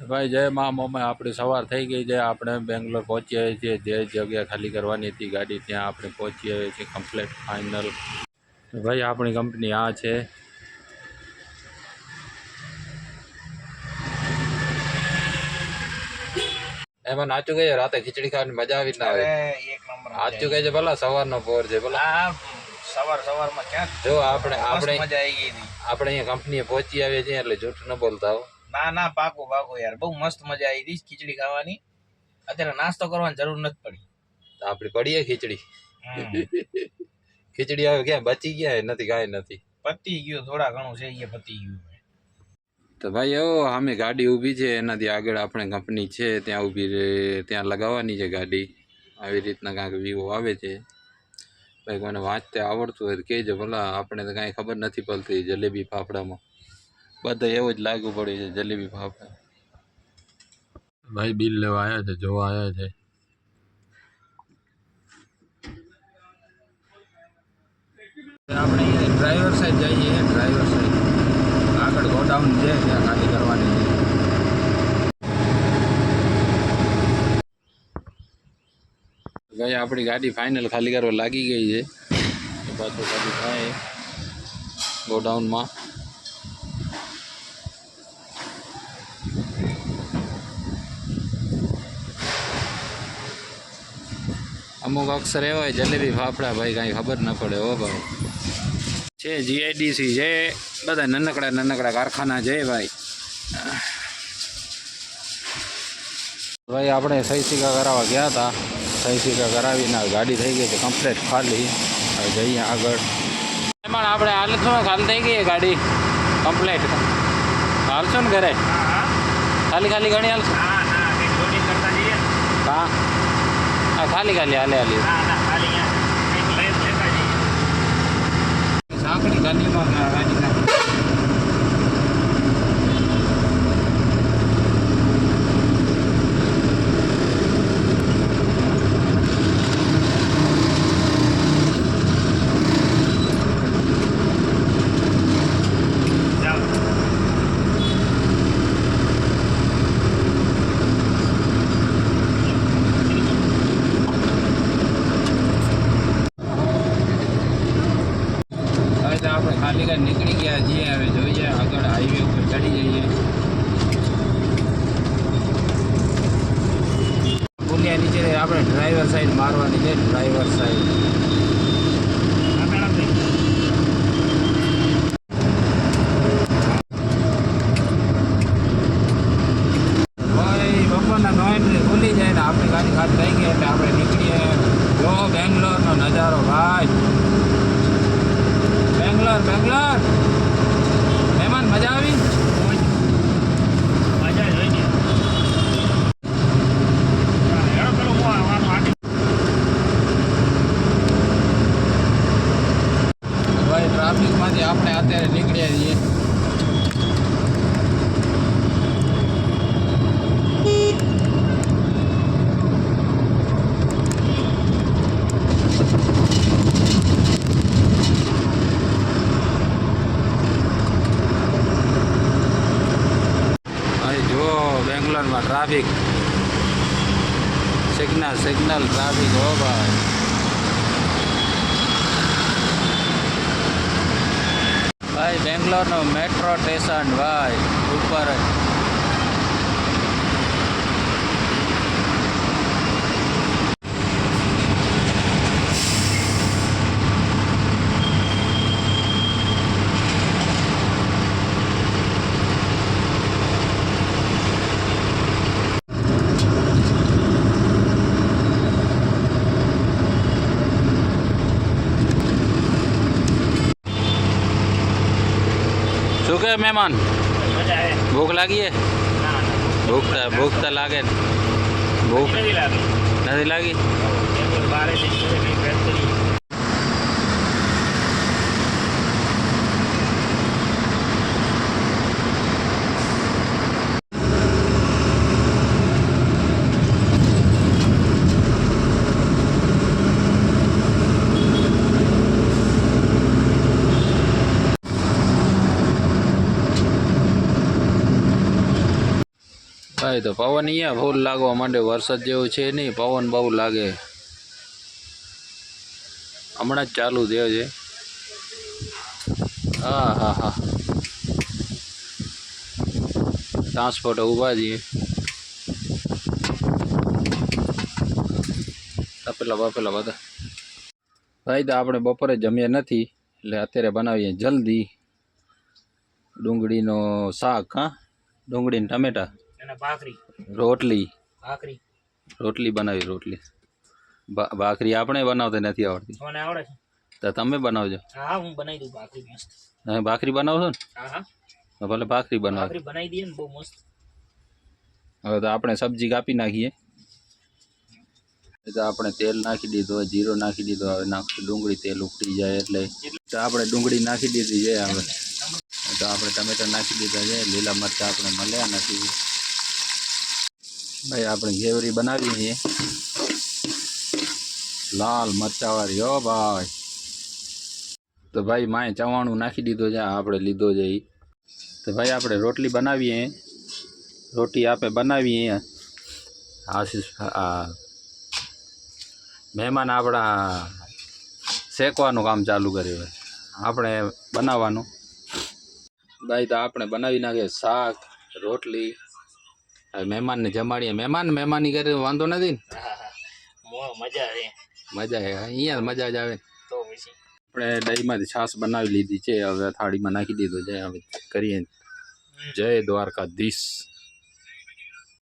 ભાઈ જય મા મોમાં આપણે સવાર થઈ ગઈ છે. આપણે બેંગ્લોર પહોંચી આવ્યા છીએ. જે જગ્યા ખાલી કરવાની હતી ગાડી ત્યાં આપણે પહોંચી આવ્યા છીએ કમ્પ્લીટ ફાઇનલ. ભાઈ આપણી કંપની આ છે. એમાં નાચું ગઈ રાતે ખીચડી ખાવાની મજા આવી ના આવે. નાચું ગઈ છે ભલા સવારનો પોર છે ભલા. સવારમાં ક્યાં જો આપણે મજા આવી ગઈ હતી. આપણે અહીંયા કંપનીએ પહોંચી આવ્યા છીએ એટલે જૂઠ ન બોલતા હો. ના પાકું યાર બહુ મસ્ત મજા આવી હતી ખીચડી ખાવાની. અત્યારે નાસ્તો કરવાની જરૂર નથી પડી. આપડી પડીએ ખીચડી. ખીચડી આવે ક્યાં બચી ગયા નથી કાંઈ નથી. પતી ગયું થોડા ઘણું છે એ પતી ગયું. તો ભાઈ એવો સામે ગાડી ઊભી છે એનાથી આગળ આપણે કંપની છે ત્યાં ઊભી ત્યાં લગાવવાની છે ગાડી. આવી રીતના કાંઈક વ્યૂ આવે છે. ભાઈ કોઈને વાંચતે આવડતું હોય તો કહેજો ભલા. આપણે તો કાંઈ ખબર નથી પડતી જલેબી ફાફડામાં. બધા એવું જ લાગુ પડે છે જલેબી ફાફડા. ભાઈ બિલ લેવા આવ્યા છે, જોવા આવ્યા છે. આપણે ડ્રાઈવર સાઈડ જઈએ. ડ્રાઈવર સાઈડ આગળ ગોડાઉન છે ત્યાં ખાલી કરવાની છે. ભાઈ આપણી ગાડી ફાઇનલ ખાલી કરવા લાગી ગઈ છે. પાછું ખાલી થાય ગોડાઉનમાં. અમુક અક્ષર એવા હોય જલેબી ફાફડા ભાઈ કાંઈ ખબર ન પડે હો ભાઈ. છે જીઆઈડીસી છે, બધા નાનકડા કારખાના છે ભાઈ. ભાઈ આપણે સહી સિક્કા કરાવવા ગયા હતા. સહી સિક્કા કરાવીને ગાડી થઈ ગઈ છે કમ્પ્લીટ ખાલી. હવે જઈએ આગળ. એમાં આપણે હાલશું ખાલી થઈ ગઈ ગાડી કમ્પ્લીટ. હાલશો ને ઘરે ખાલી ઘણી હાલશો. હા ખાલી હાલે સાંકડી ગાડીમાં ગાડી નાખી. આપણે ખાલી ગાડી નીકળી ગયા છીએ. હવે જોઈએ આગળ હાઈવે ઉપર ચડી જઈએ. પુલિયા નીચે આપણે ડ્રાઈવર સાઈડ મારવાની છે. ડ્રાઈવર સાઈડ ભાઈ બપોરના 9 ભૂલી જાય ને આપણી ગાડી ખાલી થઈ ગઈ એટલે આપણે નીકળીએ. જો બેંગ્લોરનો નજારો ભાઈ. બેંગ્લોર મહેમાન મજા આવી. ભાઈ ટ્રાફિકમાંથી આપણે અત્યારે નીકળ્યા છીએ. બેંગ્લોરમાં ટ્રાફિક સિગ્નલ ટ્રાફિક હો ભાઈ. ભાઈ બેંગ્લોરનો મેટ્રો સ્ટેશન ભાઈ ઉપર જ. શું કે મહેમાન ભૂખ લાગી હે? ભૂખ તો લાગે ને. ભૂખ નથી લાગી. ભાઈ તો પવન અહીંયા ફૂલ લાગવા માંડે, વરસાદ જેવું છે નહીં, પવન બહુ લાગે, હમણાં જ ચાલુ થયો છે. હા હા હા, ટ્રાન્સપોર્ટ ઊભા છીએ, તપેલા બપેલા બધા. ભાઈ તો આપણે બપોરે જમ્યા નથી એટલે અત્યારે બનાવીએ જલ્દી ડુંગળીનો શાક. હા, ડુંગળી ને ટમેટા, અને ભાખરી રોટલી ભાખરી રોટલી બનાવી, રોટલી ભાખરી આપણે બનાવતા નથી આવડતી, મને આવડે છે. તો તમે બનાવજો. હા હું બનાવી દઉં ભાખરી મસ્ત. તમે ભાખરી બનાવશો ને? હા હા, તો ભલે ભાખરી બનાવો. ભાખરી બનાવી દઈએ ને બહુ મસ્ત. હવે તો આપણે સબ્જી કાપી નાખીએ. તો આપણે તેલ નાખી દીધું, જીરો નાખી દીધો, હવે નાખશું ડુંગળી, તેલ ઉકળી જાય એટલે તો આપણે ડુંગળી નાખી દીધી છે. હવે તો આપણે ટમેટા નાખી દીધા છે, લીલા મરચાં આપણે મળ્યા નથી. ભાઈ આપણે ઘેવરી બનાવીએ છીએ લાલ મરચાવાળી. હો ભાઈ, તો ભાઈ માએ ચવાણું નાખી દીધો છે, આપણે લીધો છે એ. તો ભાઈ આપણે રોટલી બનાવીએ, રોટી આપે બનાવીએ. આશીષ મહેમાન આપણા શેકવાનું કામ ચાલુ કર્યું, આપણે બનાવવાનું. ભાઈ તો આપણે બનાવી નાખીએ શાક રોટલી, હવે મહેમાનને જમાડીએ. મહેમાની કરે વાંધો નથી ને, મજા આવે, મજા આવે અહીંયા, મજા જ આવે. તો પછી આપણે દહીંમાંથી છાશ બનાવી લીધી છે, હવે થાળીમાં નાખી દીધું છે. હવે કરીએ જય દ્વારકાધીશ.